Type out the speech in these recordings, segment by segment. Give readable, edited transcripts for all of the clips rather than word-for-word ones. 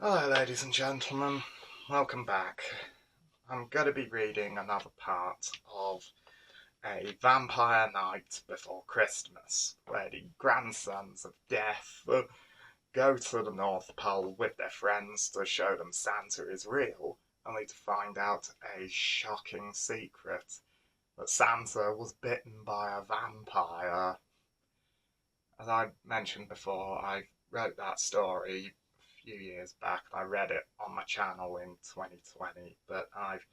Hello ladies and gentlemen, welcome back. I'm going to be reading another part of A Vampire Night Before Christmas, where the grandsons of Death go to the North Pole with their friends to show them Santa is real, only to find out a shocking secret, that Santa was bitten by a vampire. As I mentioned before, I wrote that story few years back. I read it on my channel in 2020, but I've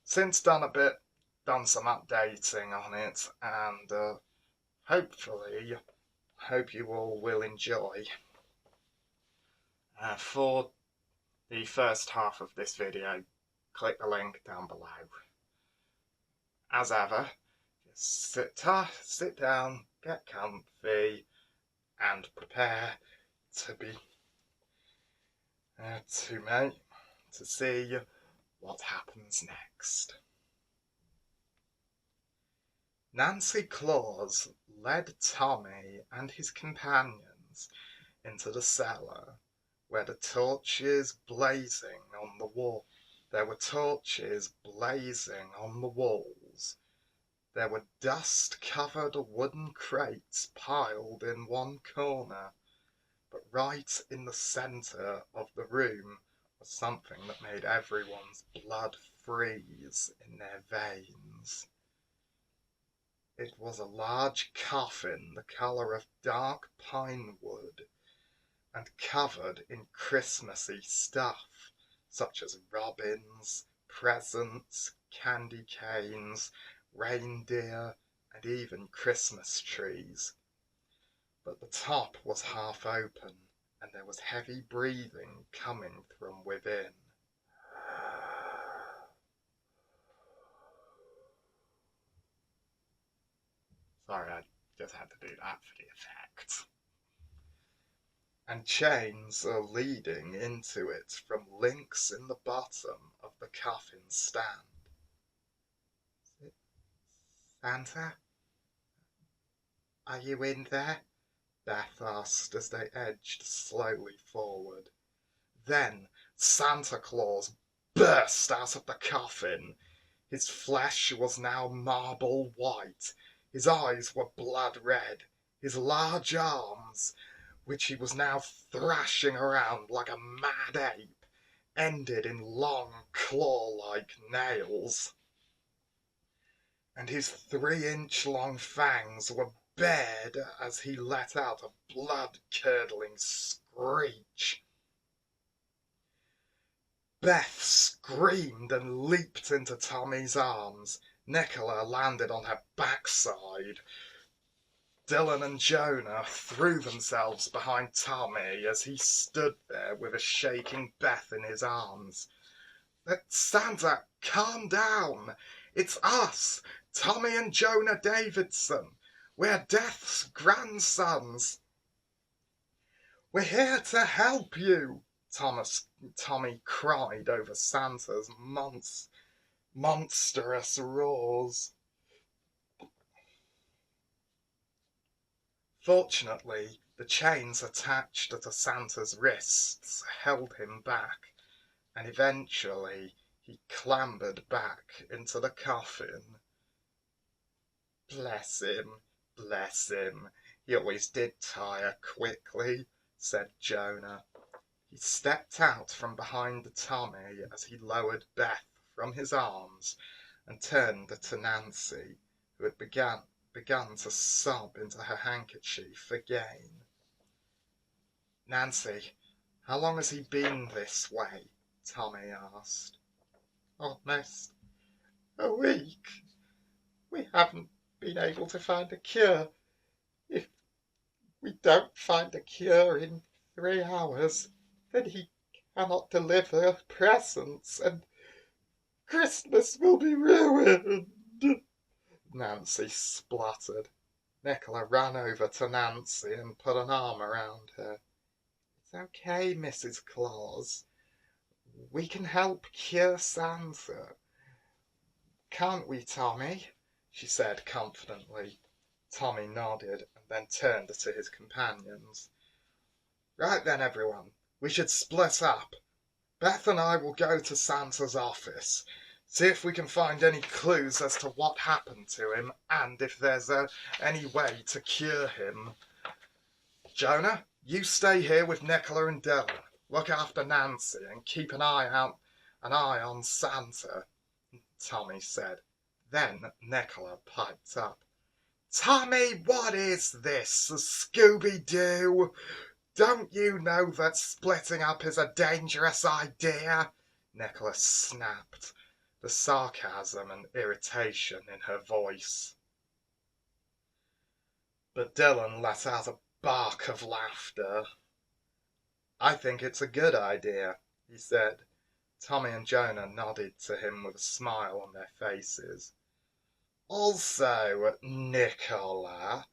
since done some updating on it, and hopefully, hope you all will enjoy. For the first half of this video, click the link down below. As ever, just sit down, get comfy, and prepare to be to see what happens next. Nancy Claus led Tommy and his companions into the cellar, where the torches blazing on the wall. There were torches blazing on the walls. There were dust-covered wooden crates piled in one corner. But right in the centre of the room was something that made everyone's blood freeze in their veins. It was a large coffin the colour of dark pine wood and covered in Christmassy stuff, such as robins, presents, candy canes, reindeer, and even Christmas trees. But the top was half open, and there was heavy breathing coming from within. Sorry, I just had to do that for the effect. And chains are leading into it from links in the bottom of the coffin stand. Santa? Are you in there? Beth asked as they edged slowly forward. Then Santa Claus burst out of the coffin. His flesh was now marble white. His eyes were blood red. His large arms, which he was now thrashing around like a mad ape, ended in long claw-like nails. And his 3-inch long fangs were bared as he let out a blood-curdling screech. Beth screamed and leaped into Tommy's arms. Nicola landed on her backside. Dylan and Jonah threw themselves behind Tommy as he stood there with a shaking Beth in his arms. Santa, calm down. It's us, Tommy and Jonah Davidson. We're Death's grandsons. We're here to help you, Tommy cried over Santa's monstrous roars. Fortunately, the chains attached to Santa's wrists held him back, and eventually he clambered back into the coffin. Bless him, bless him. He always did tire quickly, said Jonah. He stepped out from behind Tommy as he lowered Beth from his arms and turned to Nancy, who had begun to sob into her handkerchief again. Nancy, how long has he been this way? Tommy asked. Almost a week. We haven't been able to find a cure. If we don't find a cure in 3 hours, then he cannot deliver presents and Christmas will be ruined. Nancy spluttered. Nicola ran over to Nancy and put an arm around her. It's okay, Mrs. Claus. We can help cure Santa. Can't we, Tommy? She said confidently. Tommy nodded and then turned to his companions. Right then, everyone. We should split up. Beth and I will go to Santa's office, see if we can find any clues as to what happened to him and if there's any way to cure him. Jonah, you stay here with Nicola and Dylan. Look after Nancy and keep an eye on Santa, Tommy said. Then Nicola piped up. Tommy, what is this, Scooby-Doo? Don't you know that splitting up is a dangerous idea? Nicholas snapped, the sarcasm and irritation in her voice. But Dylan let out a bark of laughter. I think it's a good idea, he said. Tommy and Jonah nodded to him with a smile on their faces. Also, Nicola,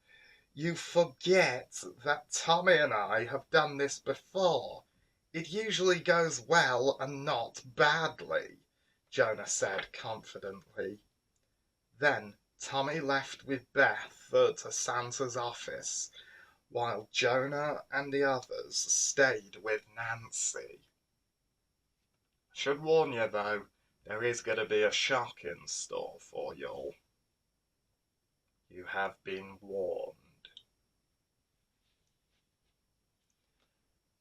you forget that Tommy and I have done this before. It usually goes well and not badly, Jonah said confidently. Then Tommy left with Beth to Santa's office, while Jonah and the others stayed with Nancy. I should warn you, though, there is going to be a shock in store for y'all. You have been warned.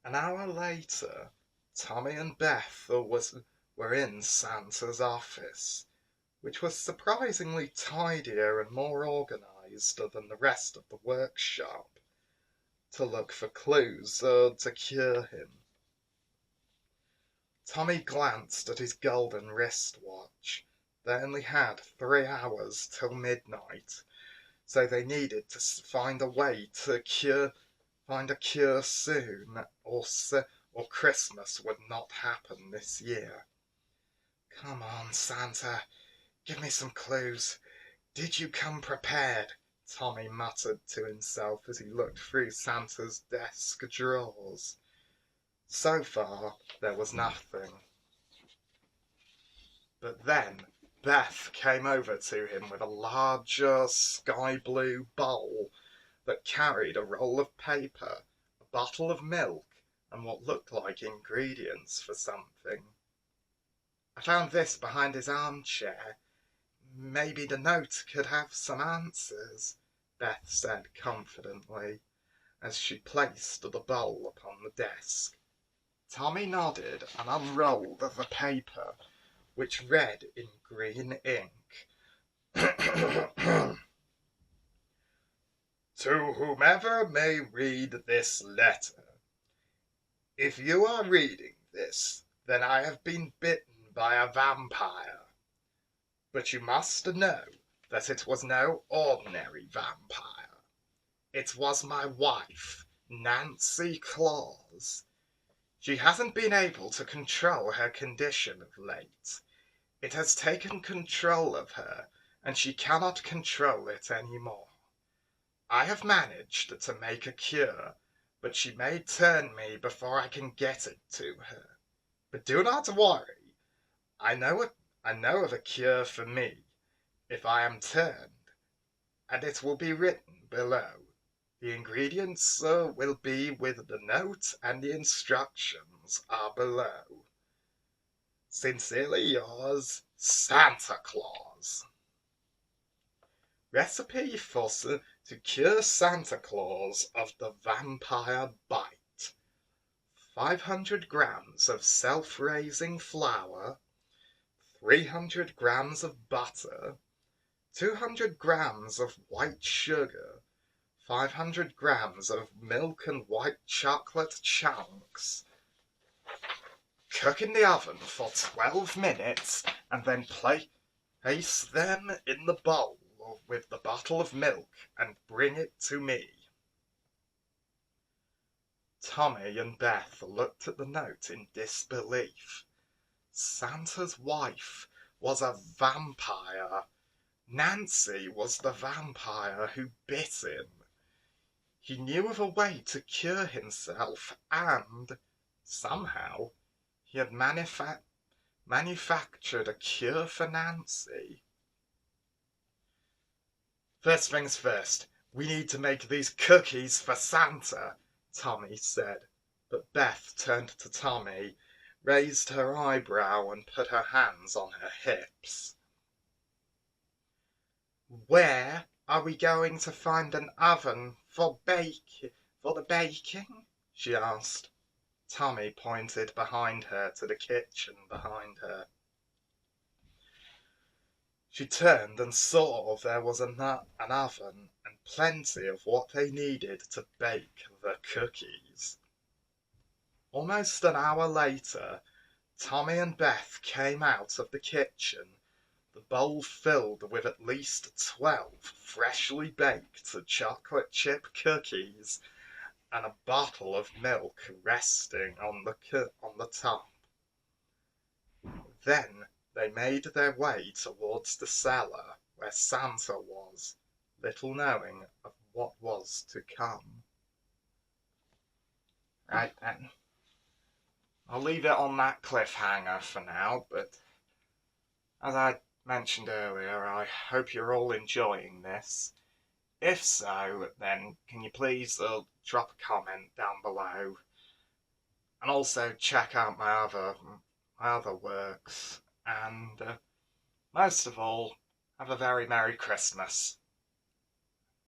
An hour later, Tommy and Beth were in Santa's office, which was surprisingly tidier and more organised than the rest of the workshop, to look for clues to cure him. Tommy glanced at his golden wristwatch. They only had 3 hours till midnight, so they needed to find a way to find a cure soon, or Christmas would not happen this year. Come on, Santa, give me some clues. Did you come prepared? Tommy muttered to himself as he looked through Santa's desk drawers. So far, there was nothing. But then Beth came over to him with a large sky blue bowl that carried a roll of paper, a bottle of milk, and what looked like ingredients for something. I found this behind his armchair. Maybe the note could have some answers, Beth said confidently, as she placed the bowl upon the desk. Tommy nodded and unrolled the paper, which read in green ink. To whomever may read this letter. If you are reading this, then I have been bitten by a vampire. But you must know that it was no ordinary vampire. It was my wife, Nancy Claus. She hasn't been able to control her condition of late. It has taken control of her, and she cannot control it any more. I have managed to make a cure, but she may turn me before I can get it to her. But do not worry. I know of a cure for me, if I am turned, and it will be written below. The ingredients will be with the note, and the instructions are below. Sincerely yours, Santa Claus. Recipe to cure Santa Claus of the vampire bite. 500 grams of self-raising flour, 300 grams of butter, 200 grams of white sugar, 500 grams of milk and white chocolate chunks. Cook in the oven for 12 minutes and then place them in the bowl with the bottle of milk and bring it to me. Tommy and Beth looked at the note in disbelief. Santa's wife was a vampire. Nancy was the vampire who bit him. He knew of a way to cure himself, and, somehow, he had manufactured a cure for Nancy. First things first, we need to make these cookies for Santa, Tommy said. But Beth turned to Tommy, raised her eyebrow, and put her hands on her hips. "Where are we going to find an oven for the baking?" she asked. Tommy pointed behind her to the kitchen behind her. She turned and saw there was an oven and plenty of what they needed to bake the cookies. Almost an hour later, Tommy and Beth came out of the kitchen, the bowl filled with at least 12 freshly baked chocolate chip cookies and a bottle of milk resting on the top. Then they made their way towards the cellar where Santa was, little knowing of what was to come. Right then, I'll leave it on that cliffhanger for now, but as I mentioned earlier, I hope you're all enjoying this. If so, then can you please drop a comment down below, and also check out my other works, and most of all, have a very Merry Christmas.